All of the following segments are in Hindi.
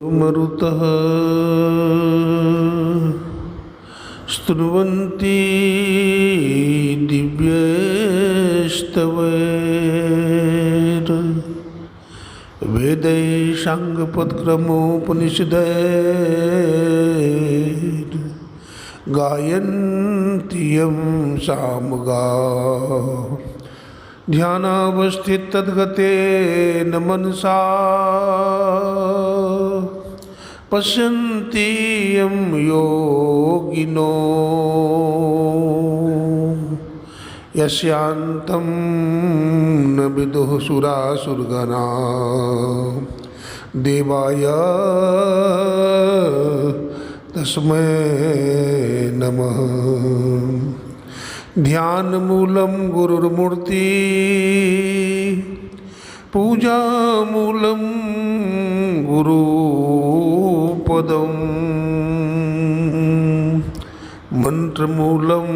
मरुतः स्तुवन्ति दिव्यैस्तवैर् वेदैः साङ्गपदक्रमोपनिषदैर् गायन्ति यं सामगाः ध्यानावस्थितद्गतेन मनसा पश्यन्ति यं योगिनो यस्यान्तं न विदुः सुरासुरगणाः देवाय तस्मै नमः। ध्यानमूलं गुरुर्मूर्ति पूजामूलं गुरुपदं मंत्रमूलं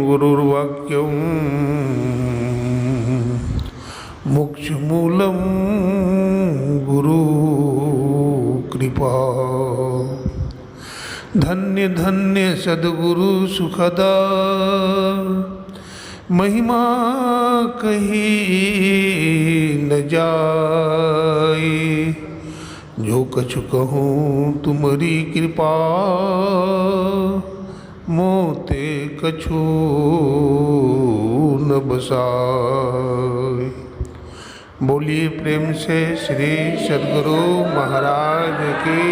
गुरुर्वाक्यं मोक्षमूलं गुरुकृपा। धन्य धन्य सद्गुरु सुखदा महिमा कही न जाए। जो कछु कहूँ तुम्हारी कृपा मोते कछु न बसाए। बोलिए प्रेम से श्री सद्गुरु महाराज की।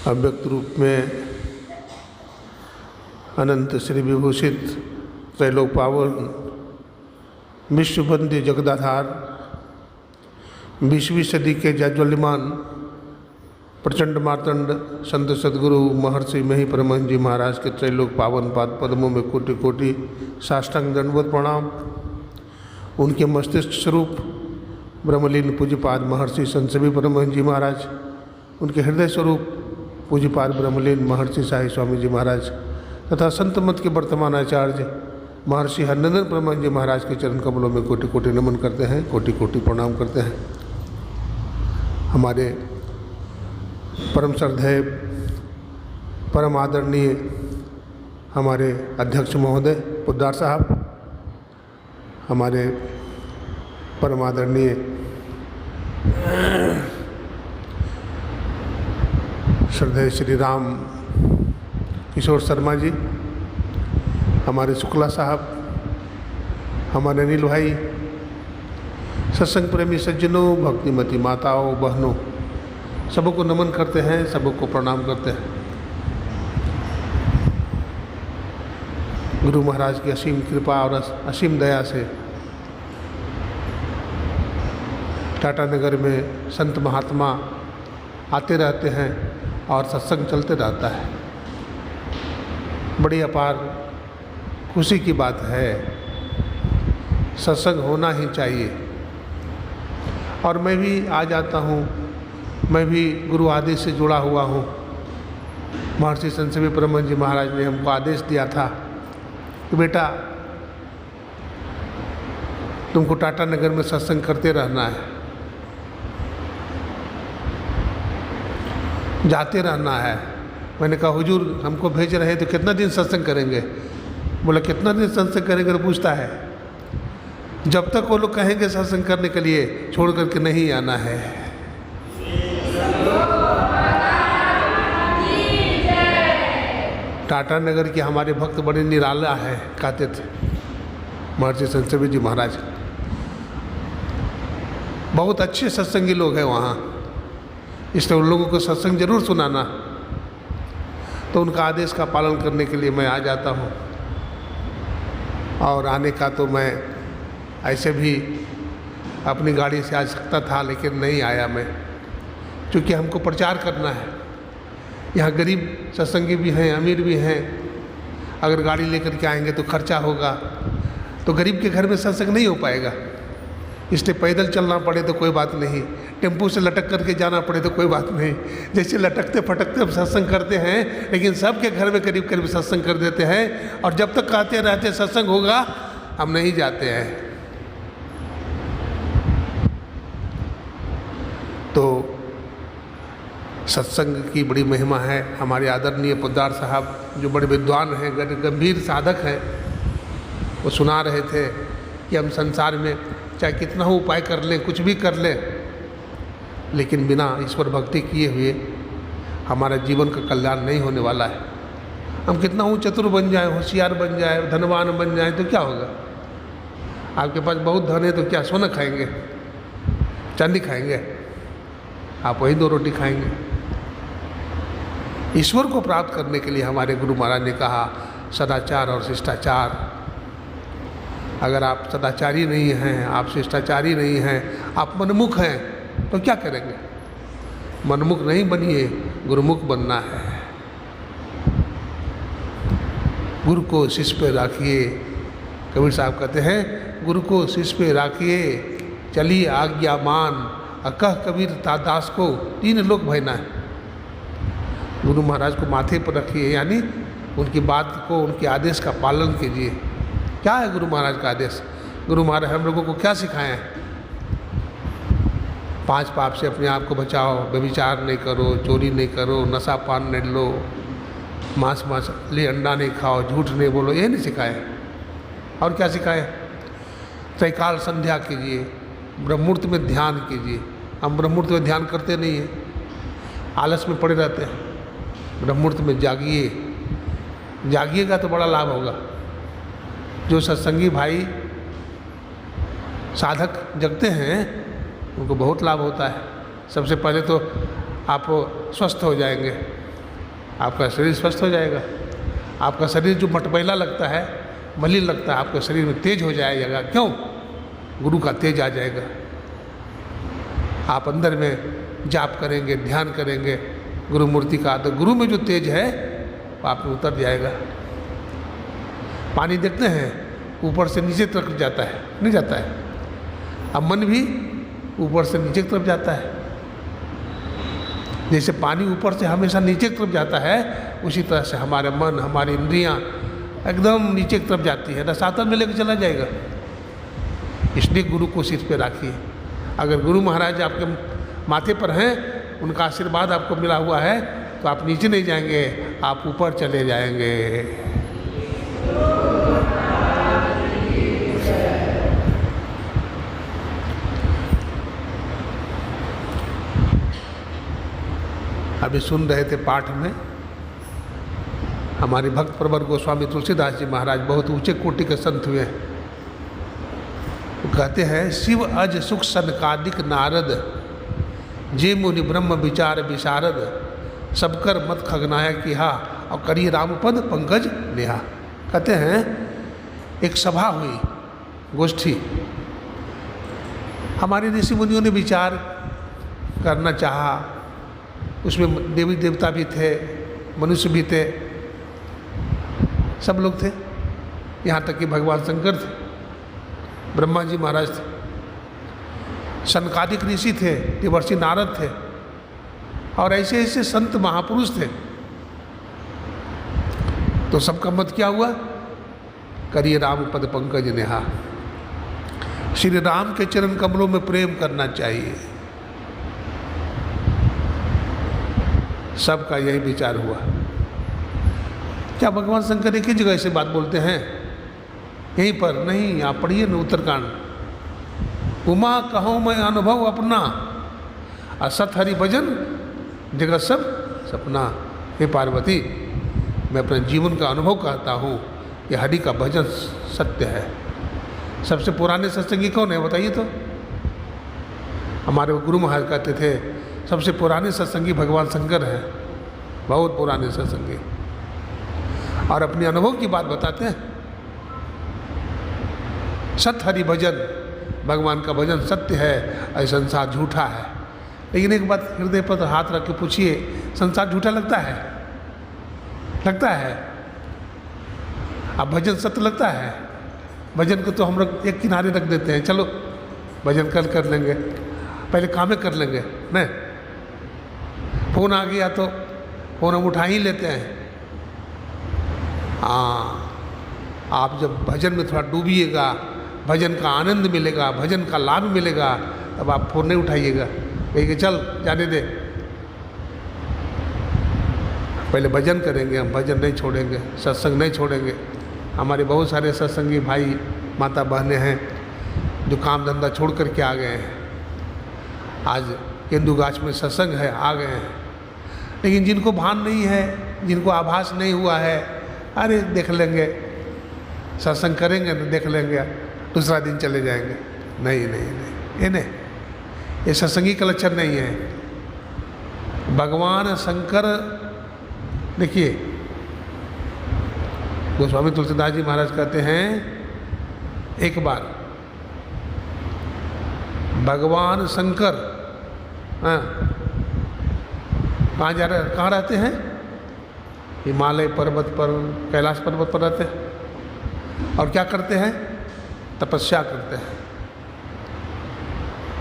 अव्यक्त रूप में अनंत श्री विभूषित त्रैलोक पावन विश्ववंद्य जगदाधार 20वीं सदी के जाज्वल्यमान प्रचंड मार्तंड संत सद्गुरु महर्षि मही परमहंस जी महाराज के त्रैलोक पावन पाद पद्मों में कोटि कोटि साष्टांग दंडवत प्रणाम। उनके मस्तिष्क स्वरूप ब्रह्मलीन पूज्यपाद महर्षि संत सभी परमहंस जी महाराज, उनके हृदय स्वरूप पूज्यपाद ब्रह्मलीन महर्षि साई स्वामी जी महाराज तथा संत मत के वर्तमान आचार्य महर्षि हरनंदन परमहंस जी महाराज के चरण कमलों में कोटि कोटि नमन करते हैं, कोटि कोटि प्रणाम करते हैं। हमारे परम श्रद्धेय परम आदरणीय हमारे अध्यक्ष महोदय पोद्दार साहब, हमारे परम आदरणीय श्रद्धेय श्री राम किशोर शर्मा जी, हमारे शुक्ला साहब, हमारे अनिल भाई, सत्संग प्रेमी सज्जनों, भक्तिमती माताओं बहनों, सबको नमन करते हैं, सबको प्रणाम करते हैं। गुरु महाराज की असीम कृपा और असीम दया से टाटा नगर में संत महात्मा आते रहते हैं और सत्संग चलते रहता है। बड़ी अपार खुशी की बात है, सत्संग होना ही चाहिए। और मैं भी आ जाता हूँ, मैं भी गुरु आदेश से जुड़ा हुआ हूँ। महर्षि संत सभी परमहंस जी महाराज ने हमको आदेश दिया था कि बेटा तुमको टाटा नगर में सत्संग करते रहना है, जाते रहना है। मैंने कहा हुजूर हमको भेज रहे हैं तो कितना दिन सत्संग करेंगे? बोला कितना दिन सत्संग करेंगे? तो पूछता है जब तक वो लोग कहेंगे सत्संग करने के लिए, छोड़ करके नहीं आना है। टाटा नगर के हमारे भक्त बड़े निराला है, कहते थे महर्षि संत सभी जी महाराज। बहुत अच्छे सत्संगी लोग हैं वहाँ, इसलिए उन लोगों को सत्संग जरूर सुनाना। तो उनका आदेश का पालन करने के लिए मैं आ जाता हूँ। और आने का तो मैं ऐसे भी अपनी गाड़ी से आ सकता था, लेकिन नहीं आया मैं, क्योंकि हमको प्रचार करना है। यहाँ गरीब सत्संगी भी हैं, अमीर भी हैं। अगर गाड़ी लेकर के आएंगे तो खर्चा होगा, तो गरीब के घर में सत्संग नहीं हो पाएगा। इसलिए पैदल चलना पड़े तो कोई बात नहीं, टेम्पो से लटक करके जाना पड़े तो कोई बात नहीं। जैसे लटकते फटकते हम सत्संग करते हैं, लेकिन सबके घर में करीब करीब सत्संग कर देते हैं, और जब तक कहते रहते सत्संग होगा हम नहीं जाते हैं। तो सत्संग की बड़ी महिमा है। हमारे आदरणीय पोद्दार साहब जो बड़े विद्वान हैं, गंभीर साधक हैं, वो सुना रहे थे कि हम संसार में चाहे कितना हो उपाय कर लें, कुछ भी कर लें, लेकिन बिना ईश्वर भक्ति किए हुए हमारा जीवन का कल्याण नहीं होने वाला है। हम कितना हो चतुर बन जाए, होशियार बन जाए, धनवान बन जाए तो क्या होगा? आपके पास बहुत धन है तो क्या सोना खाएंगे, चांदी खाएंगे? आप वही 2 रोटी खाएंगे। ईश्वर को प्राप्त करने के लिए हमारे गुरु महाराज ने कहा सदाचार और शिष्टाचार। अगर आप सदाचारी नहीं हैं, आप शिष्टाचारी नहीं हैं, आप मनमुख हैं तो क्या करेंगे? मनमुख नहीं बनिए, गुरुमुख बनना है। गुरु को शिष्य पे राखिए। कबीर साहब कहते हैं गुरु को शिष्य पे राखिए, चलिए आज्ञा मान, अकह कबीर दास को 3 लोक भयना है। गुरु महाराज को माथे पर रखिए, यानी उनकी बात को, उनके आदेश का पालन कीजिए। क्या है गुरु महाराज का आदेश? गुरु महाराज हम लोगों को क्या सिखाए हैं? 5 पाप से अपने आप को बचाओ, व्यभिचार नहीं करो, चोरी नहीं करो, नशा पान नहीं लो, मांस मछली अंडा नहीं खाओ, झूठ नहीं बोलो, ये नहीं सिखाए। और क्या सिखाए? त्रैकाल संध्या कीजिए, ब्रह्ममुहूर्त में ध्यान कीजिए। हम ब्रह्ममुहूर्त में ध्यान करते नहीं हैं, आलस में पड़े रहते हैं। ब्रह्ममुहूर्त में जागिए, जागिएगा तो बड़ा लाभ होगा। जो सत्संगी भाई साधक जगते हैं उनको बहुत लाभ होता है। सबसे पहले तो आप स्वस्थ हो जाएंगे, आपका शरीर स्वस्थ हो जाएगा। आपका शरीर जो मटमैला लगता है, मलिन लगता है, आपका शरीर में तेज हो जाएगा। क्यों? गुरु का तेज आ जाएगा। आप अंदर में जाप करेंगे, ध्यान करेंगे गुरु मूर्ति का, तो गुरु में जो तेज है वो आप में उतर जाएगा। पानी देखते हैं ऊपर से नीचे तरफ जाता है, नहीं जाता है? अब मन भी ऊपर से नीचे की तरफ जाता है। जैसे पानी ऊपर से हमेशा नीचे की तरफ जाता है, उसी तरह से हमारे मन, हमारी इंद्रियां एकदम नीचे की तरफ जाती है, रसातल में लेकर चला जाएगा। इसलिए गुरु को सिर पे राखिए। अगर गुरु महाराज आपके माथे पर हैं, उनका आशीर्वाद आपको मिला हुआ है, तो आप नीचे नहीं जाएंगे, आप ऊपर चले जाएंगे। अभी सुन रहे थे पाठ में, हमारे भक्त प्रवर गोस्वामी तुलसीदास जी महाराज बहुत ऊंचे कोटि के संत हुए। वो कहते हैं शिव अज सुख सनकादिक नारद, जे मुनि ब्रह्म विचार विशारद, सबकर मत खगनाया किहा, और करी रामपद पंकज नेहा। कहते हैं एक सभा हुई, गोष्ठी, हमारे ऋषि मुनियों ने विचार करना चाहा। उसमें देवी देवता भी थे, मनुष्य भी थे, सब लोग थे। यहाँ तक कि भगवान शंकर थे, ब्रह्मा जी महाराज थे, सनकादिक ऋषि थे, देवर्षि नारद थे, और ऐसे ऐसे संत महापुरुष थे। तो सबका मत क्या हुआ? करिए राम पद पंकज नेहा। श्री राम के चरण कमलों में प्रेम करना चाहिए। सबका यही विचार हुआ। क्या भगवान शंकर एक ही जगह से बात बोलते हैं? यहीं पर नहीं, आप पढ़िए न उत्तरकांड। उमा कहो मैं अनुभव अपना, असत हरि भजन जगत सब सपना। हे पार्वती, मैं अपने जीवन का अनुभव कहता हूँ, ये हरि का भजन सत्य है। सबसे पुराने सत्संगी कौन है बताइए तो? हमारे गुरु महाराज कहते थे सबसे पुराने सत्संगी भगवान शंकर हैं, बहुत पुराने सत्संगी, और अपने अनुभव की बात बताते हैं। सत्य हरि भजन, भगवान का भजन सत्य है, ऐसा संसार झूठा है। लेकिन एक बात हृदय पर हाथ रख के पूछिए, संसार झूठा लगता है? लगता है? अब भजन सत्य लगता है? भजन को तो हम लोग एक किनारे रख देते हैं, चलो भजन कल कर लेंगे, पहले कामें कर लेंगे नहीं। फ़ोन आ गया तो फ़ोन हम उठा ही लेते हैं। हाँ, आप जब भजन में थोड़ा डूबिएगा, भजन का आनंद मिलेगा, भजन का लाभ मिलेगा, तब आप फ़ोन नहीं उठाइएगा, कहिए चल जाने दे। पहले भजन करेंगे, हम भजन नहीं छोड़ेंगे, सत्संग नहीं छोड़ेंगे। हमारे बहुत सारे सत्संगी भाई माता बहनें हैं जो काम धंधा छोड़ करके आ गए हैं। आज केंदुगाछ में सत्संग है, आ गए हैं। लेकिन जिनको भान नहीं है, जिनको आभास नहीं हुआ है, अरे देख लेंगे, सत्संग करेंगे ना, देख लेंगे, दूसरा दिन चले जाएंगे। नहीं नहीं नहीं, ये नहीं, ये सत्संगी का लक्षण नहीं है। भगवान शंकर, देखिए गोस्वामी तुलसीदास जी महाराज कहते हैं, एक बार भगवान शंकर कहाँ जा रहे, कहाँ रहते हैं? हिमालय पर्वत पर, कैलाश पर्वत पर रहते हैं। और क्या करते हैं? तपस्या करते हैं।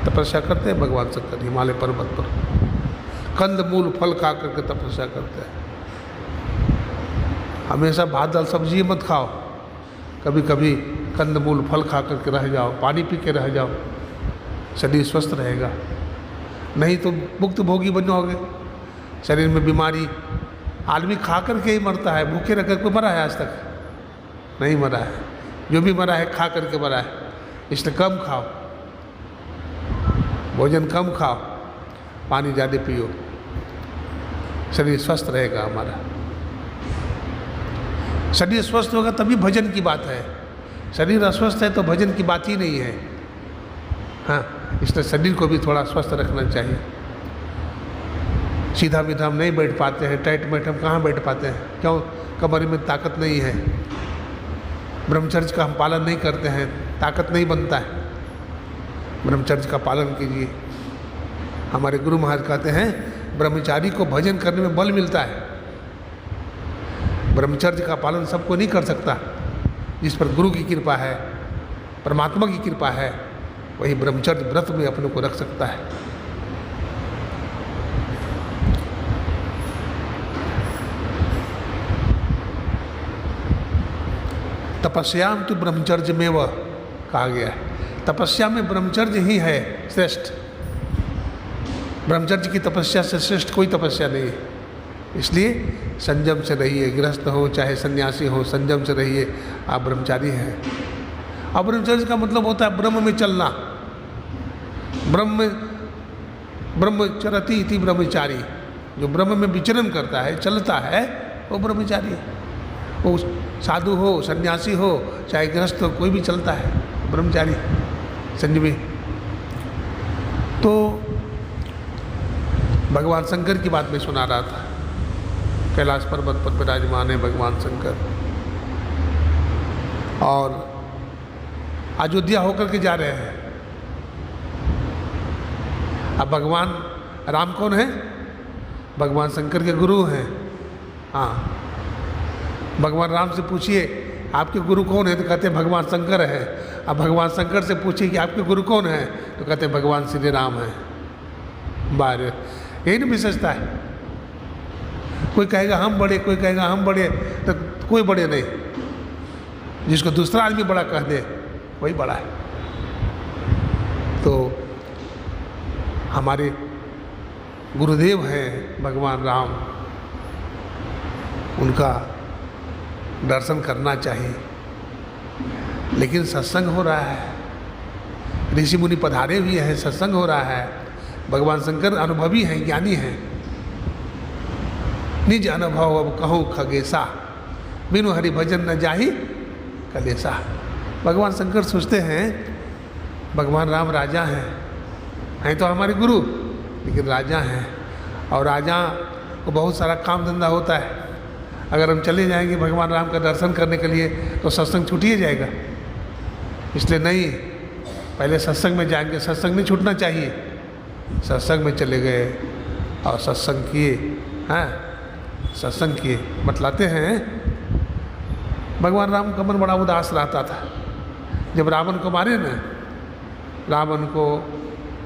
तपस्या करते हैं भगवान शंकर हिमालय पर्वत पर, कंद मूल फल खा करके तपस्या करते हैं। हमेशा भात दाल सब्जी मत खाओ, कभी कभी कंद मूल फल खा करके रह जाओ, पानी पी के रह जाओ, शरीर स्वस्थ रहेगा। नहीं तो मुक्त भोगी बन जाओगे, शरीर में बीमारी। आदमी खा करके ही मरता है, भूखे रह कर कोई मरा है आज तक? नहीं मरा है। जो भी मरा है खा करके मरा है। इसलिए कम खाओ, भोजन कम खाओ, पानी ज़्यादा पियो, शरीर स्वस्थ रहेगा हमारा। शरीर स्वस्थ होगा तभी भजन की बात है। शरीर अस्वस्थ है तो भजन की बात ही नहीं है। हाँ, इसलिए शरीर को भी थोड़ा स्वस्थ रखना चाहिए। सीधा बीधा हम नहीं बैठ पाते हैं, टाइट बैठ हम कहाँ बैठ पाते हैं? क्यों? कमर में ताकत नहीं है। ब्रह्मचर्य का हम पालन नहीं करते हैं, ताकत नहीं बनता है। ब्रह्मचर्य का पालन कीजिए। हमारे गुरु महाराज कहते हैं, ब्रह्मचारी को भजन करने में बल मिलता है। ब्रह्मचर्य का पालन सबको नहीं कर सकता। जिस पर गुरु की कृपा है, परमात्मा की कृपा है, वही ब्रह्मचर्य व्रत में अपने को रख सकता है। तपस्याम तो ब्रह्मचर्य में वह कहा गया है। तपस्या में ब्रह्मचर्य ही है श्रेष्ठ। ब्रह्मचर्य की तपस्या से श्रेष्ठ कोई तपस्या नहीं है। इसलिए संयम से रहिए, गृहस्थ हो चाहे सन्यासी हो, संयम से रहिए। आप ब्रह्मचारी हैं। अब ब्रह्मचर्य का मतलब होता है ब्रह्म में चलना। ब्रह्मचरति इति ब्रह्मचारी। जो ब्रह्म में विचरण करता है, चलता है, वो ब्रह्मचारी है। वो साधु हो, सन्यासी हो, चाहे गृहस्थ हो, कोई भी चलता है, ब्रह्मचारी संयमी। तो भगवान शंकर की बात मैं सुना रहा था। कैलाश पर्वत पर विराजमान है भगवान शंकर, और अयोध्या होकर के जा रहे हैं। अब भगवान राम कौन है? भगवान शंकर के गुरु हैं। हाँ, भगवान राम से पूछिए आपके गुरु कौन है, तो कहते हैं भगवान शंकर है। अब भगवान शंकर से पूछिए कि आपके गुरु कौन है, तो कहते हैं भगवान श्री राम है। बार यही ना विशेषता है। कोई कहेगा हम बड़े, कोई कहेगा हम बड़े, तो कोई बड़े नहीं। जिसको दूसरा आदमी बड़ा कह दे वही बड़ा है। तो हमारे गुरुदेव हैं भगवान राम, उनका दर्शन करना चाहिए। लेकिन सत्संग हो रहा है, ऋषि मुनि पधारे हुए हैं, सत्संग हो रहा है। भगवान शंकर अनुभवी हैं, ज्ञानी हैं। निज अनुभव अब कहूँ खगेसा, बिनु हरि भजन न जाहि कलेसा। भगवान शंकर सोचते हैं भगवान राम राजा हैं तो हमारे गुरु, लेकिन राजा हैं, और राजा को बहुत सारा काम धंधा होता है। अगर हम चले जाएंगे भगवान राम का दर्शन करने के लिए तो सत्संग छूट ही जाएगा। इसलिए नहीं, पहले सत्संग में जाएंगे। सत्संग नहीं छूटना चाहिए। सत्संग में चले गए और सत्संग किए। हैं, सत्संग किए। बतलाते हैं भगवान राम का मन बड़ा उदास रहता था। जब रावण को मारे ना, रावण को,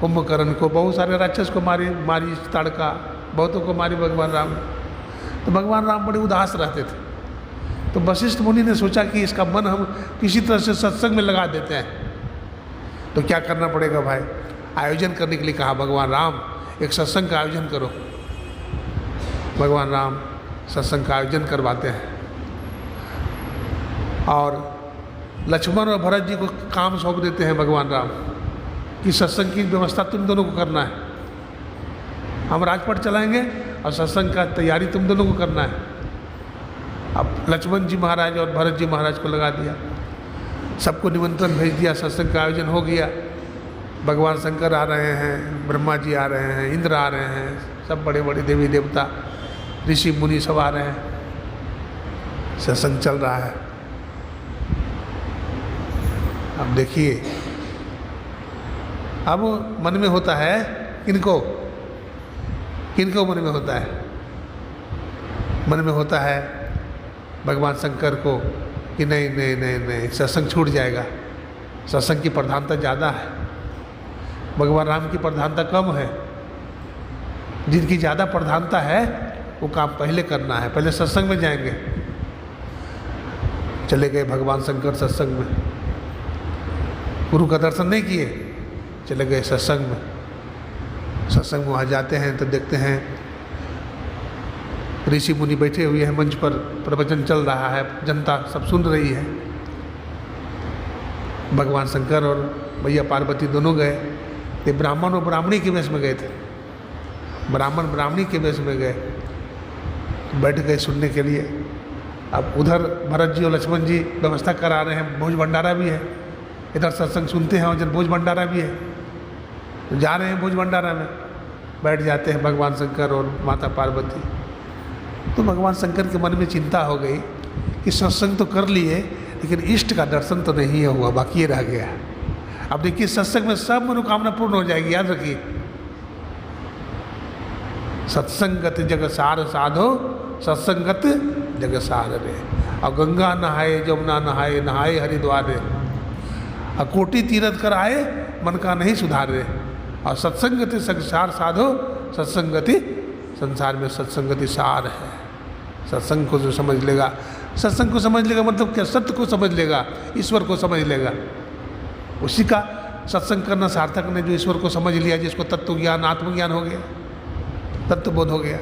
कुंभकर्ण को, बहुत सारे राक्षस को मारी ताड़का, बहुतों को मारी भगवान राम ने। तो भगवान राम बड़े उदास रहते थे। तो वशिष्ठ मुनि ने सोचा कि इसका मन हम किसी तरह से सत्संग में लगा देते हैं। तो क्या करना पड़ेगा भाई? आयोजन करने के लिए कहा भगवान राम, एक सत्संग का आयोजन करो। भगवान राम सत्संग का आयोजन करवाते हैं और लक्ष्मण और भरत जी को काम सौंप देते हैं भगवान राम कि सत्संग की व्यवस्था तुम दोनों को करना है। हम राजपट चलाएंगे और सत्संग का तैयारी तुम दोनों को करना है। अब लक्ष्मण जी महाराज और भरत जी महाराज को लगा दिया, सबको निमंत्रण भेज दिया, सत्संग का आयोजन हो गया। भगवान शंकर आ रहे हैं, ब्रह्मा जी आ रहे हैं, इंद्र आ रहे हैं, सब बड़े बड़े देवी देवता, ऋषि मुनि सब आ रहे हैं। सत्संग चल रहा है। अब देखिए, अब मन में होता है किनको मन में होता है? मन में होता है भगवान शंकर को कि नहीं नहीं नहीं नहीं, सत्संग छूट जाएगा, सत्संग की प्रधानता ज़्यादा है, भगवान राम की प्रधानता कम है। जिनकी ज़्यादा प्रधानता है वो काम पहले करना है, पहले सत्संग में जाएंगे। चले गए भगवान शंकर सत्संग में, गुरु का दर्शन नहीं किए, चले गए सत्संग में। सत्संग में वहाँ जाते हैं तो देखते हैं ऋषि मुनि बैठे हुए हैं मंच पर, प्रवचन चल रहा है, जनता सब सुन रही है। भगवान शंकर और भैया पार्वती दोनों गए। ये ब्राह्मण और ब्राह्मणी के वेश में गए थे, ब्राह्मण ब्राह्मणी के वेश में गए, बैठ गए सुनने के लिए। अब उधर भरत जी और लक्ष्मण जी व्यवस्था करा रहे हैं, भोज भंडारा भी है, इधर सत्संग सुनते हैं, उधर भोज भंडारा भी है। तो जा रहे हैं भोज भंडारा में, बैठ जाते हैं भगवान शंकर और माता पार्वती। तो भगवान शंकर के मन में चिंता हो गई कि सत्संग तो कर लिए लेकिन इष्ट का दर्शन तो नहीं हुआ, बाकी रह गया। अब देखिए सत्संग में सब मनोकामना पूर्ण हो जाएगी, याद रखिए। सत्संगत जग सार साधो, सत्संगत जग सार रे। और गंगा नहाए जमुना नहाए, नहाए हरिद्वार रे। और कोटि तीर्थ कर आए, मन का नहीं सुधारे। और सत्संगति संसार साधो, सत्संगति संसार में सत्संगति सार है। सत्संग को जो समझ लेगा, सत्संग को समझ लेगा मतलब क्या? सत्य को समझ लेगा, ईश्वर को समझ लेगा, उसी का सत्संग करना सार्थक ने। जो ईश्वर को समझ लिया, जिसको तत्व ज्ञान आत्मज्ञान हो गया, तत्वबोध हो गया,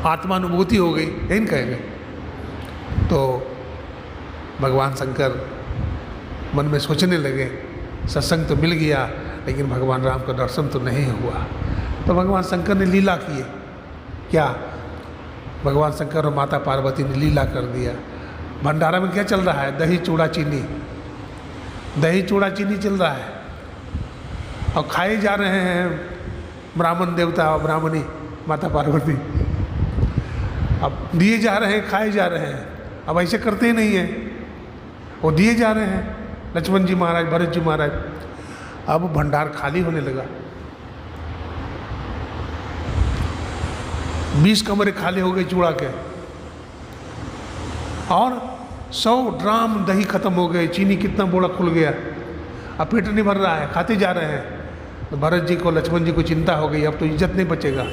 आत्मानुभूति हो गई, यही कहेंगे। तो भगवान शंकर मन में सोचने लगे, सत्संग तो मिल गया लेकिन भगवान राम का दर्शन तो नहीं हुआ। तो भगवान शंकर ने लीला किए। क्या? भगवान शंकर और माता पार्वती ने लीला कर दिया। भंडारा में क्या चल रहा है? दही चूड़ा चीनी, दही चूड़ा चीनी चल रहा है और खाए जा रहे हैं ब्राह्मण देवता और ब्राह्मणी माता पार्वती। अब दिए जा रहे हैं, खाए जा रहे हैं। अब ऐसे करते ही नहीं हैं, वो दिए जा रहे हैं लक्ष्मण जी महाराज, भरत जी महाराज। अब भंडार खाली होने लगा, 20 कमरे खाली हो गए चूड़ा के, और 100 ड्राम दही खत्म हो गए, चीनी कितना बोरा खुल गया। अब पेट नहीं भर रहा है, खाते जा रहे हैं। तो भरत जी को, लक्ष्मण जी को चिंता हो गई, अब तो इज्जत नहीं बचेगा।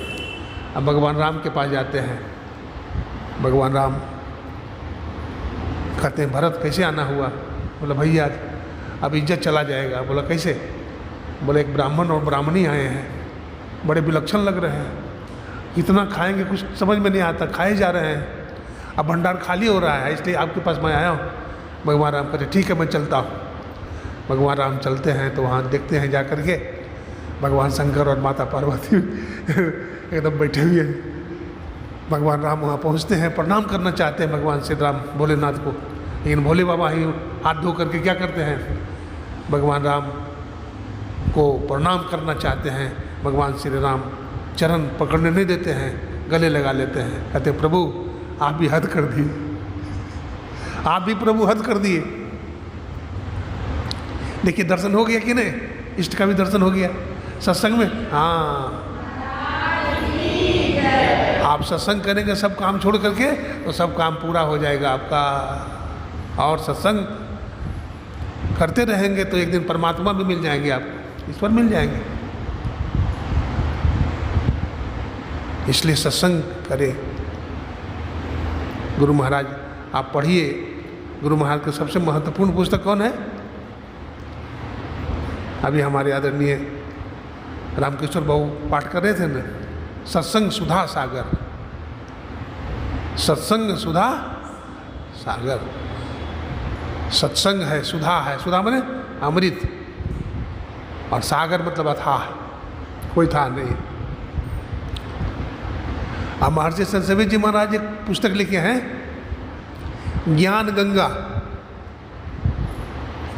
अब भगवान राम के पास जाते हैं। भगवान राम कहते हैं, भरत कैसे आना हुआ? बोला भैया अब इज्जत चला जाएगा। बोला कैसे? बोले एक ब्राह्मण और ब्राह्मणी आए हैं, बड़े विलक्षण लग रहे हैं, कितना खाएंगे कुछ समझ में नहीं आता, खाए जा रहे हैं। अब भंडार खाली हो रहा है, इसलिए आपके पास मैं आया हूँ। भगवान राम कहते ठीक है मैं चलता हूँ। भगवान राम चलते हैं तो वहाँ देखते हैं जा कर के भगवान शंकर और माता पार्वती एकदम बैठे हुए हैं। भगवान राम वहाँ पहुँचते हैं, प्रणाम करना चाहते हैं भगवान श्री राम भोलेनाथ को, लेकिन भोले बाबा ही हाथ धो करके क्या करते हैं? भगवान राम को प्रणाम करना चाहते हैं। भगवान श्री राम चरण पकड़ने नहीं देते हैं, गले लगा लेते हैं। कहते प्रभु आप भी हद कर दिए, आप भी प्रभु हद कर दिए। देखिए दर्शन हो गया कि नहीं? इष्ट का भी दर्शन हो गया सत्संग में। हाँ, आप सत्संग करेंगे सब काम छोड़ करके तो सब काम पूरा हो जाएगा आपका। और सत्संग करते रहेंगे तो एक दिन परमात्मा भी मिल जाएंगे, आप ईश्वर मिल जाएंगे। इसलिए सत्संग करें। गुरु महाराज आप पढ़िए, गुरु महाराज का सबसे महत्वपूर्ण पुस्तक कौन है? अभी हमारे आदरणीय रामकिशोर बाबू पाठ कर रहे थे ना, सत्संग सुधा सागर। सत्संग सुधा सागर, सत्संग है, सुधा है, सुधा माने अमृत, और सागर मतलब अथाह, कोई था नहीं। अब महर्षि संतसेवी जी महाराज एक पुस्तक लिखे हैं, ज्ञान गंगा।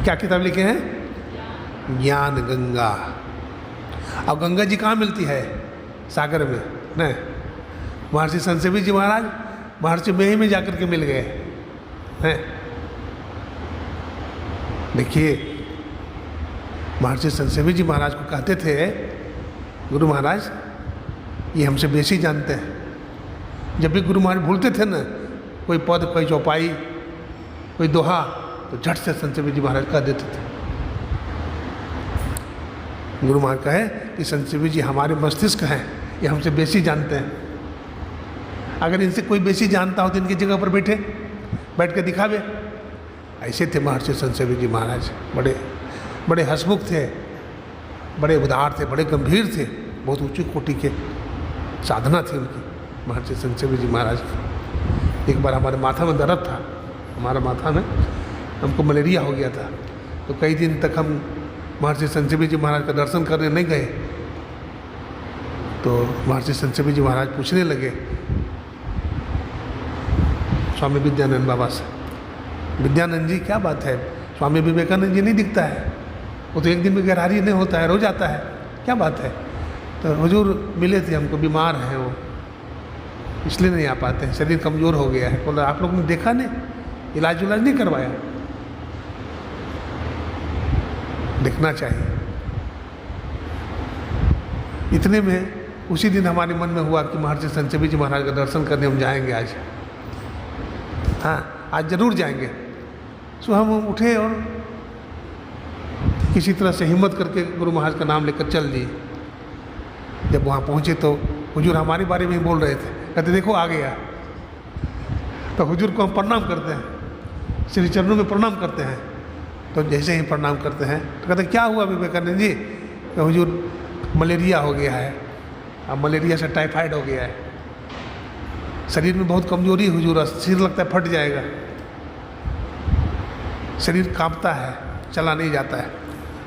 क्या किताब लिखे हैं? ज्ञान गंगा। अब गंगा जी कहाँ मिलती है? सागर में नहीं। महर्षि संतसेवी जी महाराज महर्षि मेही में जाकर के मिल गए हैं। देखिए, महर्षि संतसेवी जी महाराज को कहते थे गुरु महाराज ये हमसे बेसी जानते हैं। जब भी गुरु महाराज भूलते थे ना, कोई पद, कोई चौपाई, कोई दोहा, तो झट से संतसेवी जी महाराज कह देते थे। गुरु महाराज कहे कि संतसेवी जी हमारे मस्तिष्क हैं, ये हमसे बेसी जानते हैं। अगर इनसे कोई बेसी जानता हो तो इनकी जगह पर बैठ के दिखावे। ऐसे थे महर्षि संतसेवी जी महाराज। बड़े हंसमुख थे, बड़े उदार थे, बड़े गंभीर थे, बहुत ऊंची कोटि के साधना थी उनकी महर्षि संतसेवी जी महाराज की। एक बार हमारे माथा में दर्द था, हमारा माथा में, हमको मलेरिया हो गया था, तो कई दिन तक हम महर्षि संतसेवी जी महाराज का दर्शन करने नहीं गए। तो महर्षि संतसेवी जी महाराज पूछने लगे स्वामी विद्यानंद बाबा से, विद्यानंद जी क्या बात है, स्वामी विवेकानंद जी नहीं दिखता है, वो तो एक दिन में गैरहाजिर नहीं होता है, रोज आता है, क्या बात है? तो हुजूर मिले थे हमको, बीमार हैं वो, इसलिए नहीं आ पाते हैं, शरीर कमज़ोर हो गया है। बोला आप लोग ने देखा नहीं, इलाज उलाज नहीं करवाया? देखना चाहिए। इतने में उसी दिन हमारे मन में हुआ कि महर्षि संतसेवी जी महाराज का दर्शन करने हम जाएंगे आज। हाँ, आज जरूर जाएंगे। सो हम उठे और किसी तरह से हिम्मत करके गुरु महाराज का नाम लेकर चल दिए। जब वहाँ पहुँचे तो हुजूर हमारे बारे में ही बोल रहे थे, कहते देखो आ गया। तो हुजूर को हम प्रणाम करते हैं, श्री चरणों में प्रणाम करते हैं। तो जैसे ही प्रणाम करते हैं तो कहते क्या हुआ विवेकानंद जी? तो हुजूर मलेरिया हो गया है, अब मलेरिया से टाइफाइड हो गया है, शरीर में बहुत कमजोरी हुजूर, सिर लगता है फट जाएगा, शरीर कांपता है, चला नहीं जाता है,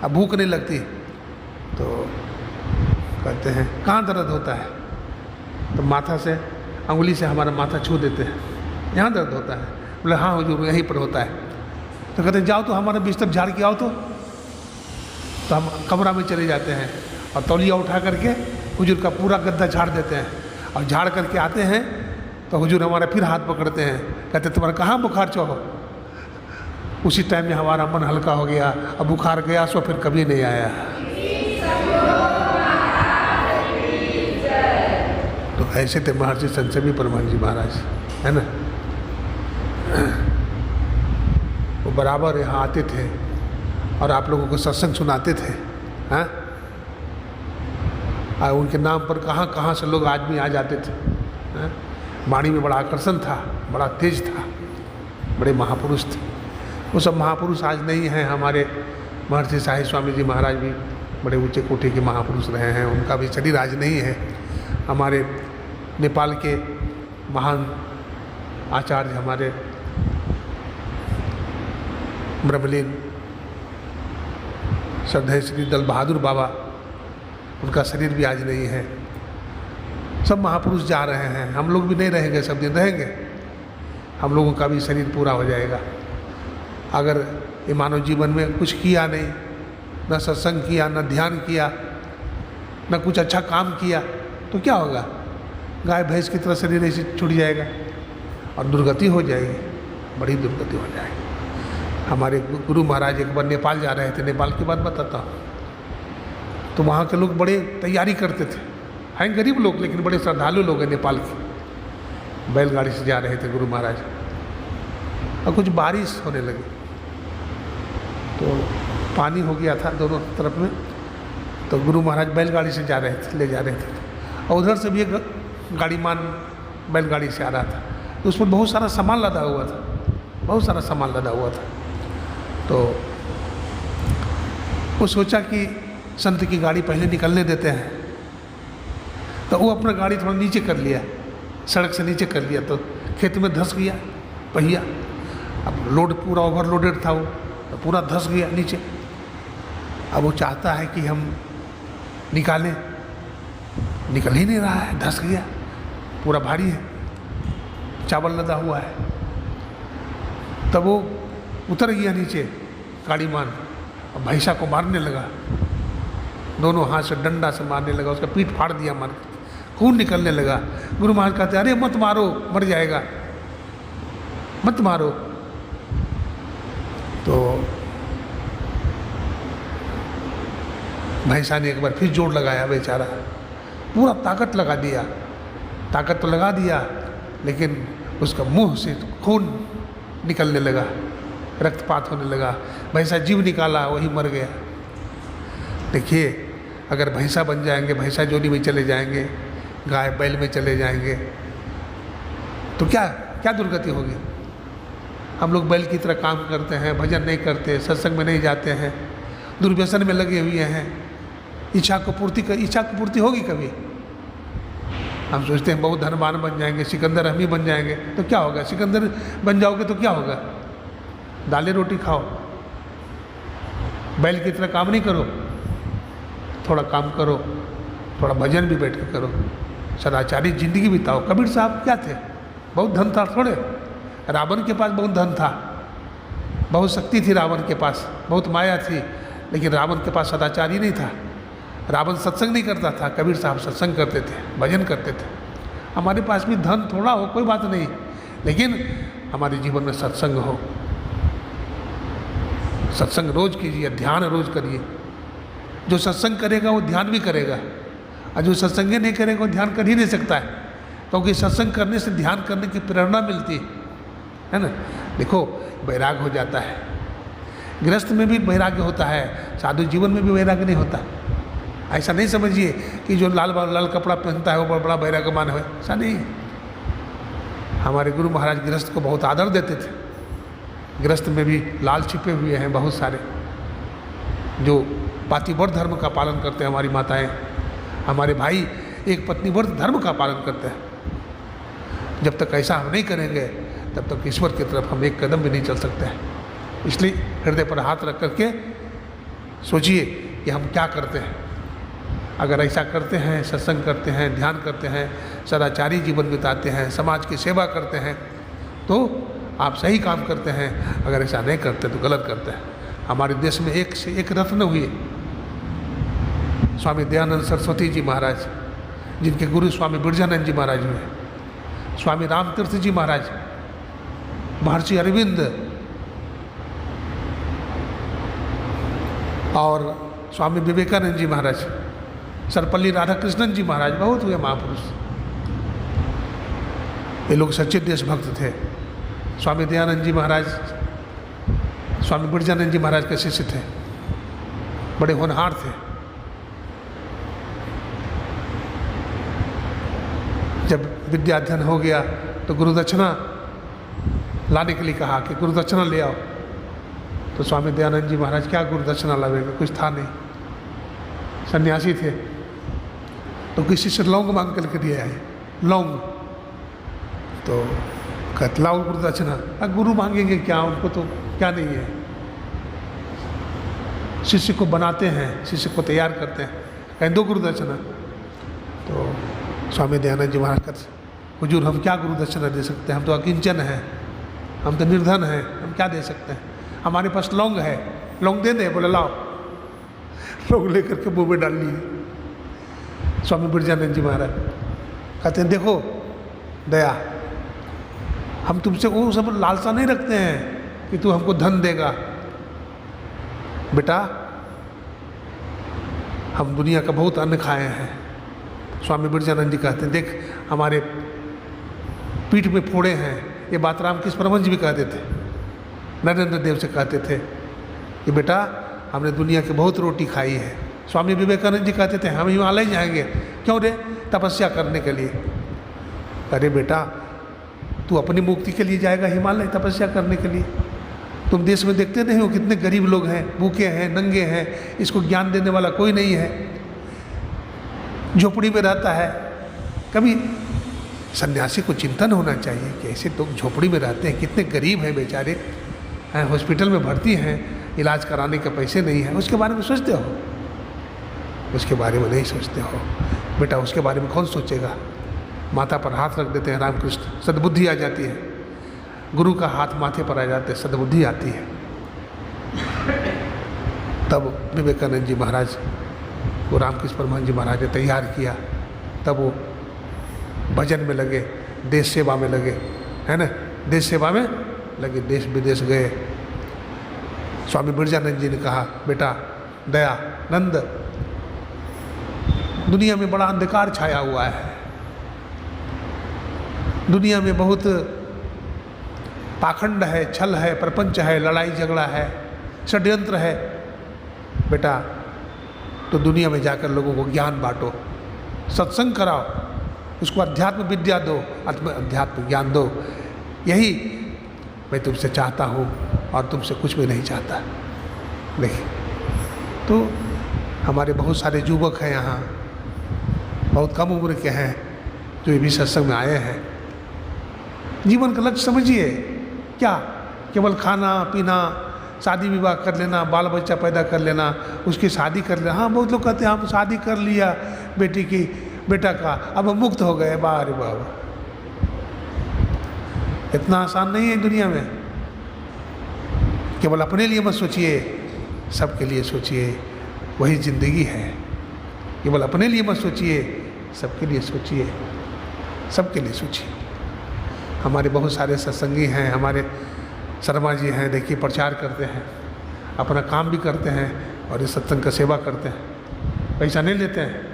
अब भूख नहीं लगती। तो कहते हैं कहाँ दर्द होता है? तो माथा से अंगुली से हमारा माथा छू देते हैं, यहाँ दर्द होता है। बोले हाँ हुजूर यहीं पर होता है। तो कहते जाओ तो हमारा बिस्तर झाड़ के आओ। तो हम कमरा में चले जाते हैं और तौलिया उठा करके हुजूर का पूरा गद्दा झाड़ देते हैं, और झाड़ करके आते हैं तो हुजूर हमारा फिर हाथ पकड़ते हैं, कहते तुम्हारा कहाँ बुखार चढ़ो? उसी टाइम में हमारा मन हल्का हो गया, अब बुखार गया सो फिर कभी नहीं आया। तो ऐसे थे महर्षि संतसेवी परमहंस जी महाराज, है ना। वो बराबर यहाँ आते थे और आप लोगों को सत्संग सुनाते थे। हाँ, और उनके नाम पर कहाँ कहाँ से लोग आदमी आ जाते थे। हाँ? वाणी में बड़ा आकर्षण था, बड़ा तेज था, बड़े महापुरुष थे। वो सब महापुरुष आज नहीं हैं। हमारे महर्षि साहिब स्वामी जी महाराज भी बड़े ऊंचे कोटि के महापुरुष रहे हैं, उनका भी शरीर आज नहीं है। हमारे नेपाल के महान आचार्य हमारे ब्रह्मलीन श्रद्धेय श्री दल बहादुर बाबा, उनका शरीर भी आज नहीं है। सब महापुरुष जा रहे हैं, हम लोग भी नहीं रहेंगे, सब दिन रहेंगे। हम लोगों का भी शरीर पूरा हो जाएगा। अगर ये मानव जीवन में कुछ किया नहीं, न सत्संग किया, न ध्यान किया, न कुछ अच्छा काम किया, तो क्या होगा? गाय भैंस की तरह शरीर ऐसे छूट जाएगा और दुर्गति हो जाएगी, बड़ी दुर्गति हो जाएगी। हमारे गुरु महाराज एक बार नेपाल जा रहे थे, नेपाल की बात बताता हूँ। तो वहाँ के लोग बड़े तैयारी करते थे, हैं गरीब लोग लेकिन बड़े श्रद्धालु लोग हैं नेपाल के। बैलगाड़ी से जा रहे थे गुरु महाराज, और कुछ बारिश होने लगी तो पानी हो गया था दोनों तरफ में। तो गुरु महाराज बैलगाड़ी से जा रहे थे, ले जा रहे थे, और उधर से भी एक गाड़ीमान बैलगाड़ी से आ रहा था। तो उस पर बहुत सारा सामान लदा हुआ था, बहुत सारा सामान लदा हुआ था। तो वो सोचा कि संत की गाड़ी पहले निकलने देते हैं। तो वो अपना गाड़ी थोड़ा नीचे कर लिया, सड़क से नीचे कर लिया, तो खेत में धंस गया पहिया। अब लोड पूरा ओवरलोडेड था वो, तो पूरा धंस गया नीचे। अब वो चाहता है कि हम निकालें, निकल ही नहीं रहा है, धंस गया, पूरा भारी है, चावल लदा हुआ है। तब वो उतर गया नीचे गाड़ीमान, और भैंसा को मारने लगा, दोनों हाथ से डंडा से मारने लगा, उसका पीठ फाड़ दिया, मार खून निकलने लगा। गुरु महाराज कहते अरे मत मारो, मर जाएगा, मत मारो। तो भैंसा ने एक बार फिर जोर लगाया, बेचारा पूरा ताकत लगा दिया, ताकत तो लगा दिया, लेकिन उसका मुंह से खून निकलने लगा, रक्तपात होने लगा। भैंसा जीव निकाला, वही मर गया। देखिए, अगर भैंसा बन जाएंगे, भैंसा जोनी में चले जाएंगे, गाय बैल में चले जाएंगे, तो क्या क्या दुर्गति होगी। हम लोग बैल की तरह काम करते हैं, भजन नहीं करते, सत्संग में नहीं जाते हैं, दुर्व्यसन में लगे हुए हैं। इच्छा को पूर्ति होगी कभी? हम सोचते हैं बहुत धनवान बन जाएंगे, सिकंदर हम ही बन जाएंगे, तो क्या होगा? सिकंदर बन जाओगे तो क्या होगा? दालें रोटी खाओ, बैल की तरह काम नहीं करो, थोड़ा काम करो, थोड़ा भजन भी बैठ के करो, सदाचारी जिंदगी बिताओ। कबीर साहब क्या थे? बहुत धन था थोड़े? रावण के पास बहुत धन था, बहुत शक्ति थी रावण के पास, बहुत माया थी, लेकिन रावण के पास सदाचार ही नहीं था। रावण सत्संग नहीं करता था, कबीर साहब सत्संग करते थे, भजन करते थे। हमारे पास भी धन थोड़ा हो कोई बात नहीं, लेकिन हमारे जीवन में सत्संग हो। सत्संग रोज कीजिए, ध्यान रोज करिए। जो सत्संग करेगा वो ध्यान भी करेगा, और जो सत्संग नहीं करेगा वो ध्यान कर ही नहीं सकता है, क्योंकि सत्संग करने से ध्यान करने की प्रेरणा मिलती है ना। देखो, वैराग हो जाता है, गृहस्थ में भी वैराग्य होता है, साधु जीवन में भी वैराग्य नहीं होता। ऐसा नहीं समझिए कि जो लाल कपड़ा पहनता है वो बड़ा वैराग्यमान है, ऐसा नहीं। हमारे गुरु महाराज गृहस्थ को बहुत आदर देते थे। गृहस्थ में भी लाल छिपे हुए हैं बहुत सारे, जो पातिव्रत धर्म का पालन करते हैं। हमारी माताएं, हमारे भाई एक पत्नी व्रत धर्म का पालन करते हैं। जब तक ऐसा हम नहीं करेंगे, तब तक ईश्वर की तरफ हम एक कदम भी नहीं चल सकते हैं। इसलिए हृदय पर हाथ रख करके सोचिए कि हम क्या करते हैं। अगर ऐसा करते हैं, सत्संग करते हैं, ध्यान करते हैं, सदाचारी जीवन बिताते हैं, समाज की सेवा करते हैं, तो आप सही काम करते हैं। अगर ऐसा नहीं करते तो गलत करते हैं। हमारे देश में एक से एक रत्न हुए, स्वामी दयानंद सरस्वती जी महाराज, जिनके गुरु स्वामी बिरजानंद जी महाराज हुए, स्वामी रामतीर्थ जी महाराज, महर्षि अरविंद, और स्वामी विवेकानंद जी महाराज, सर्वपल्ली राधाकृष्णन जी महाराज, बहुत हुए महापुरुष। ये लोग सच्चे देशभक्त थे। स्वामी दयानंद जी महाराज, स्वामी बिरजानंद जी महाराज के शिष्य थे, बड़े होनहार थे। जब विद्या अध्ययन हो गया तो गुरु दक्षिणा लाने के लिए कहा कि गुरु दक्षिणा ले आओ। तो स्वामी दयानंद जी महाराज क्या गुरु दक्षिणा लावेंगे, कुछ था नहीं, सन्यासी थे। तो किसी से लौंग मांग करके दिया है, लौंग। तो कहते लाओ गुरु दक्षिणा। अब गुरु मांगेंगे क्या, उनको तो क्या नहीं है। शिष्य को बनाते हैं, शिष्य को तैयार करते हैं, कहें दो गुरु दक्षिणा। तो स्वामी दयानंद जी महाराज कहते, हुजूर हम क्या गुरु दक्षिणा दे सकते हैं, हम तो अकिंचन हैं, हम तो निर्धन हैं, हम क्या दे सकते हैं। हमारे पास लौंग है, लौंग दे दे। बोले लाओ, लौंग लेकर के मुँह में डाल लिए। स्वामी बिरजानंद जी महाराज कहते हैं देखो दया, हम तुमसे वो सब लालसा नहीं रखते हैं कि तू हमको धन देगा। बेटा, हम दुनिया का बहुत अन्न खाए हैं। स्वामी बिरजानंद जी कहते हैं देख हमारे पीठ में फोड़े हैं। ये बात रामकृष्ण परमहंस जी भी कहते थे, नरेंद्र देव से कहते थे कि बेटा हमने दुनिया की बहुत रोटी खाई है। स्वामी विवेकानंद जी कहते थे हम हिमालय जाएंगे। क्यों रे? तपस्या करने के लिए। अरे बेटा तू अपनी मुक्ति के लिए जाएगा हिमालय तपस्या करने के लिए? तुम देश में देखते नहीं हो कितने गरीब लोग हैं, भूखे हैं, नंगे हैं, इसको ज्ञान देने वाला कोई नहीं है, झोपड़ी में रहता है। कभी सन्यासी को चिंतन होना चाहिए कि ऐसे लोग झोपड़ी में रहते हैं, कितने गरीब हैं बेचारे, हैं हॉस्पिटल में भर्ती हैं, इलाज कराने के पैसे नहीं हैं। उसके बारे में सोचते हो? उसके बारे में नहीं सोचते हो बेटा। उसके बारे में कौन सोचेगा? माथा पर हाथ रख देते हैं रामकृष्ण, सद्बुद्धि आ जाती है। गुरु का हाथ माथे पर आ जाते हैं, सद्बुद्धि आती है। तब विवेकानंद जी महाराज को रामकृष्ण परमहंस जी महाराज ने तैयार किया। तब वो भजन में लगे, देश सेवा में लगे, है ना, देश सेवा में लगे, देश विदेश गए। स्वामी बिरजानंद जी ने कहा बेटा दयानंद, दुनिया में बड़ा अंधकार छाया हुआ है, दुनिया में बहुत पाखंड है, छल है, प्रपंच है, लड़ाई झगड़ा है, षड्यंत्र है। बेटा तो दुनिया में जाकर लोगों को ज्ञान बांटो, सत्संग कराओ, उसको अध्यात्म विद्या दो, अध्यात्म ज्ञान दो। यही मैं तुमसे चाहता हूँ और तुमसे कुछ भी नहीं चाहता। देखिए तो हमारे बहुत सारे युवक हैं यहाँ, बहुत कम उम्र के हैं जो ये भी सत्संग में आए हैं। जीवन का लक्ष्य समझिए, क्या केवल खाना पीना, शादी विवाह कर लेना, बाल बच्चा पैदा कर लेना, उसकी शादी कर लेना। हाँ बहुत लोग कहते हैं हम शादी कर लिया बेटा का, अब हम मुक्त हो गए। बारे बाबा, इतना आसान नहीं है दुनिया में। केवल अपने लिए मत सोचिए, सबके लिए सोचिए, वही जिंदगी है। केवल अपने लिए मत सोचिए, सबके लिए सोचिए, सबके लिए सोचिए। हमारे बहुत सारे सत्संगी हैं, हमारे शर्मा जी हैं, देखिए प्रचार करते हैं, अपना काम भी करते हैं और इस सत्संग का सेवा करते हैं, पैसा नहीं लेते हैं,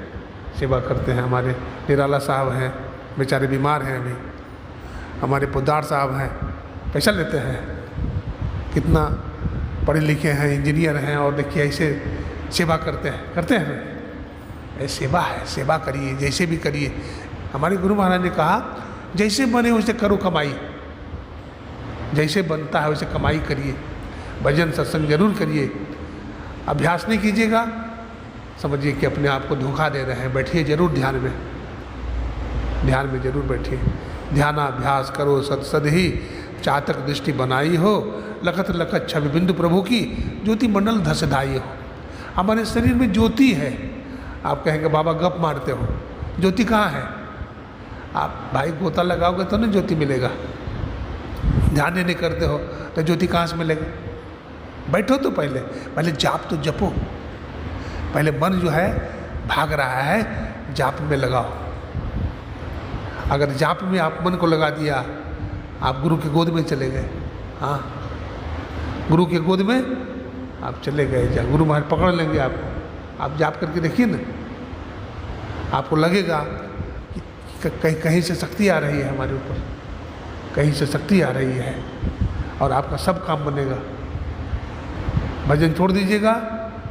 सेवा करते हैं। हमारे निराला साहब हैं, बेचारे बीमार हैं अभी। हमारे पोद्दार साहब हैं, पैसा लेते हैं, कितना पढ़े लिखे हैं, इंजीनियर हैं, और देखिए ऐसे सेवा करते हैं। ये सेवा है, सेवा करिए, जैसे भी करिए। हमारे गुरु महाराज ने कहा जैसे बने वैसे करो कमाई, जैसे बनता है वैसे कमाई करिए, भजन सत्संग जरूर करिए। अभ्यास नहीं कीजिएगा, समझिए कि अपने आप को धोखा दे रहे हैं। बैठिए जरूर ध्यान में जरूर बैठिए। ध्यानाभ्यास करो सत्सद ही, चातक दृष्टि बनाई हो, लखत लखत छवि बिंदु प्रभु की, ज्योति मंडल धसधाई हो। हमारे शरीर में ज्योति है। आप कहेंगे बाबा गप मारते हो, ज्योति कहाँ है? आप भाई गोता लगाओगे तो ना ज्योति मिलेगा। ध्यान नहीं करते हो तो ज्योति कहाँ से मिलेगा? बैठो तो पहले जाप तो जपो। पहले मन जो है भाग रहा है, जाप में लगाओ। अगर जाप में आप मन को लगा दिया, आप गुरु की गोद में चले गए। हाँ, गुरु की गोद में आप चले गए, गुरु महाराज पकड़ लेंगे आपको। आप जाप करके देखिए ना, आपको लगेगा कि कहीं से शक्ति आ रही है हमारे ऊपर, कहीं से शक्ति आ रही है, और आपका सब काम बनेगा। भजन छोड़ दीजिएगा,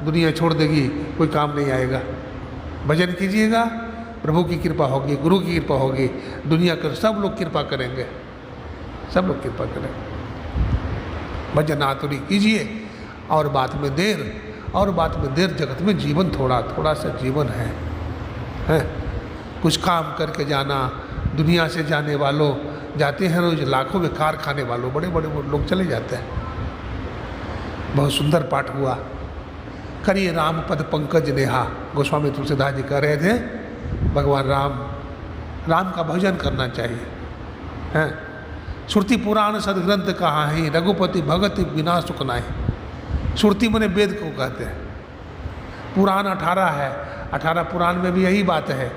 दुनिया छोड़ देगी, कोई काम नहीं आएगा। भजन कीजिएगा, प्रभु की कृपा होगी, गुरु की कृपा होगी, दुनिया के सब लोग कृपा करेंगे, सब लोग कृपा करेंगे। भजन आतुरी कीजिए, और बात में देर, जगत में जीवन थोड़ा सा जीवन है। कुछ काम करके जाना। दुनिया से जाने वालों जाते हैं रोज लाखों में, कारखाने वालों बड़े बड़े लोग चले जाते हैं। बहुत सुंदर पाठ हुआ, करिए राम पद पंकज नेहा। गोस्वामी तुलसीदास जी कह रहे थे भगवान राम का भजन करना चाहिए। हैं, श्रुति पुराण सदग्रंथ कहाँ ही, रघुपति भगति बिना सुख नाही। श्रुति मने वेद को कहते हैं। पुराण 18 है, 18 पुराण में भी यही बात है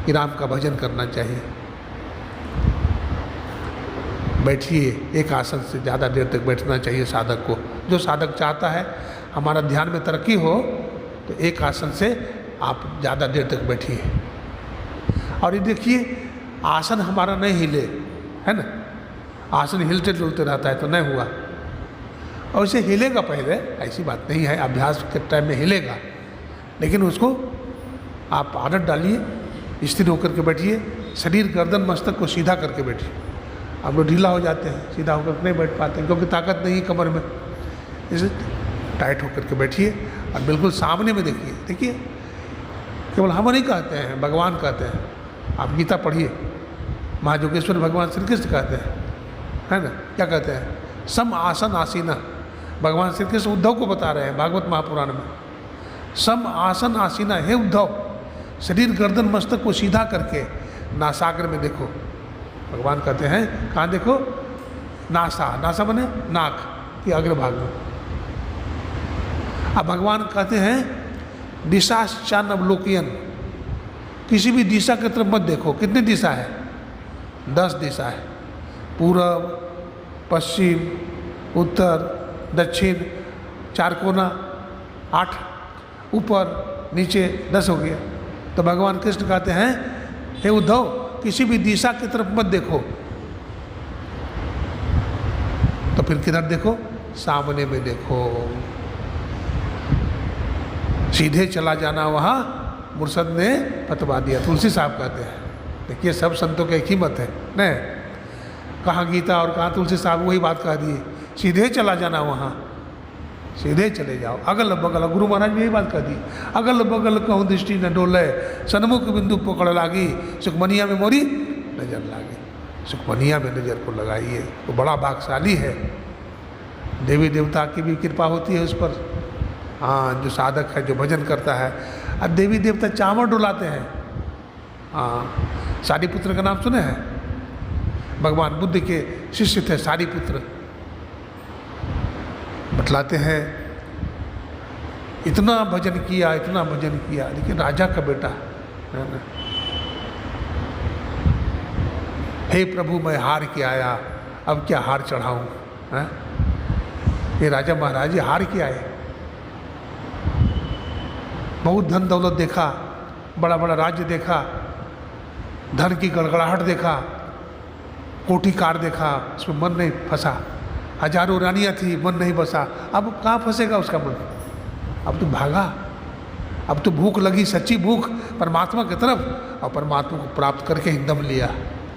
कि राम का भजन करना चाहिए। बैठिए, एक आसन से ज़्यादा देर तक बैठना चाहिए साधक को। जो साधक चाहता है हमारा ध्यान में तरक्की हो, तो एक आसन से आप ज़्यादा देर तक बैठिए। और ये देखिए, आसन हमारा नहीं हिले, है ना, आसन हिलते डुलते रहता है तो नहीं हुआ। और इसे हिलेगा पहले, ऐसी बात नहीं है, अभ्यास के टाइम में हिलेगा, लेकिन उसको आप आदत डालिए, स्थिर होकर के बैठिए, शरीर गर्दन मस्तक को सीधा करके बैठिए। आप लोग ढीला हो जाते हैं, सीधा होकर नहीं बैठ पाते क्योंकि ताकत नहीं है कमर में, इसे टाइट होकर के बैठिए और बिल्कुल सामने में देखिए। देखिए, केवल हम नहीं कहते हैं, भगवान कहते हैं। आप गीता पढ़िए, महायोगेश्वर भगवान श्री कृष्ण कहते हैं, है ना, क्या कहते हैं? सम आसन आसीना। भगवान श्री कृष्ण उद्धव को बता रहे हैं भागवत महापुराण में, सम आसन आसीना। हे उद्धव, शरीर गर्दन मस्तक को सीधा करके नासाग्र में देखो। भगवान कहते हैं कहाँ देखो? नासा, नासा बने नाक की अग्रभाग में। अब भगवान कहते हैं दिशाश्चान अवलोकयन, किसी भी दिशा की तरफ मत देखो। कितनी दिशा है? 10 दिशा है, पूरब, पश्चिम, उत्तर, दक्षिण, 4 कोना, 8, ऊपर नीचे, 10 हो गया। तो भगवान कृष्ण कहते हैं हे उद्धव, किसी भी दिशा की तरफ मत देखो। तो फिर किधर देखो? सामने में देखो। सीधे चला जाना वहाँ मुर्शद ने बतवा दिया, तुलसी साहब कहते हैं। देखिए, सब संतों की एक ही मत है न, कहाँ गीता और कहाँ तुलसी साहब वही बात कह दिए, सीधे चला जाना वहाँ, सीधे चले जाओ। अगल बगल, गुरु महाराज ने यही बात कह दी, अगल बगल कहूँ दृष्टि न डोले, सन्मुख बिंदु पकड़ लागी, सुखमनिया में मोरी नजर लागी। सुखमनिया में नजर को लगाइए, वो बड़ा भाग्यशाली है। देवी देवता की भी कृपा होती है उस पर। हाँ, जो साधक है, जो भजन करता है। अब देवी देवता चावल डुलाते हैं। हाँ, सारीपुत्र का नाम सुने हैं? भगवान बुद्ध के शिष्य थे सारीपुत्र। बतलाते हैं इतना भजन किया, इतना भजन किया, लेकिन राजा का बेटा है ना, हे प्रभु मैं हार के आया, अब क्या हार चढ़ाऊं? ये राजा महाराज जी हार के आए, बहुत धन दौलत देखा, बड़ा बड़ा राज्य देखा, धन की गड़गड़ाहट देखा, कोठी कार देखा, उसमें मन नहीं फंसा, हजारों रानियाँ थी, मन नहीं बसा। अब कहाँ फंसेगा उसका मन? अब तो भागा, अब तो भूख लगी, सच्ची भूख परमात्मा की तरफ, और परमात्मा को प्राप्त करके ही दम लिया।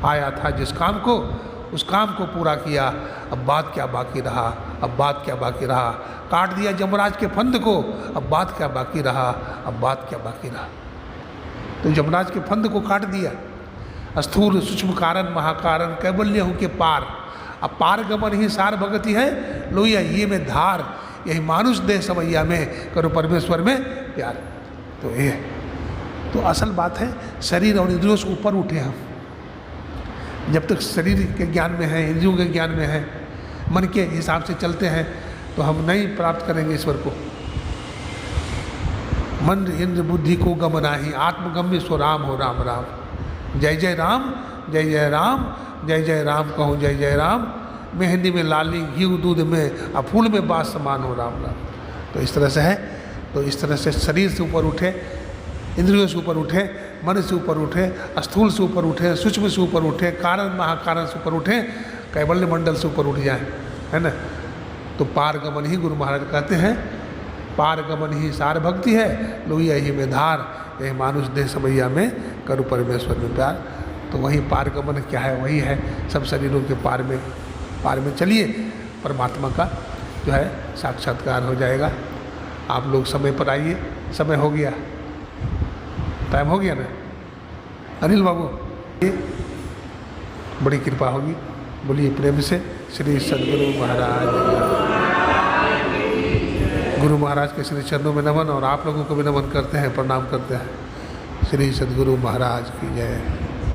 आया था जिस काम को, उस काम को पूरा किया। अब बात क्या बाकी रहा? अब बात क्या बाकी रहा? काट दिया यमराज के फंद को, अब बात क्या बाकी रहा? अब बात क्या बाकी रहा? तो यमराज के फंद को काट दिया। स्थूल सूक्ष्म कारण महाकारण कैबल्य हूँ के पार, अब पार गमन ही सार भगति है, लोहिया ये में धार, यही मानुष देह समैया में, करो परमेश्वर में प्यार। तो ये तो असल बात है, शरीर और इंद्रियों से ऊपर उठे हम। जब तक शरीर के ज्ञान में है, इंद्रियों के ज्ञान में है, मन के हिसाब से चलते हैं, तो हम नहीं प्राप्त करेंगे ईश्वर को। मन इंद्र बुद्धि को गमनाही, आत्मगम्य सो राम हो राम राम। जय जय राम, जय जय राम, जय जय राम कहूँ जय जय राम। मेहंदी में लाली, घी दूध में, और फूल में बात समान हो राम राम। तो इस तरह से है। तो इस तरह से शरीर से ऊपर उठे, इंद्रियों से ऊपर उठे, मन से ऊपर उठे, स्थूल से ऊपर उठे, सूक्ष्म से ऊपर उठे, कारण महाकारण से ऊपर उठे, कैवल्य मंडल से ऊपर उठ जाए, है ना। तो पारगमन ही गुरु महाराज कहते हैं, पारगमन ही सार भक्ति है, लोहिया ही में धार, यही मानुष देह समैया में, करो परमेश्वर में प्यार। तो वही पारगमन क्या है? वही है सब शरीरों के पार में चलिए, परमात्मा का जो है साक्षात्कार हो जाएगा। आप लोग समय पर आइए। समय हो गया, टाइम हो गया ना अनिल बाबू? ये बड़ी कृपा होगी। बोलिए प्रेम से श्री सद्गुरु महाराज, गुरु महाराज के श्री चरणों में नमन, और आप लोगों को भी नमन करते हैं, प्रणाम करते हैं। श्री सद्गुरु महाराज की जय।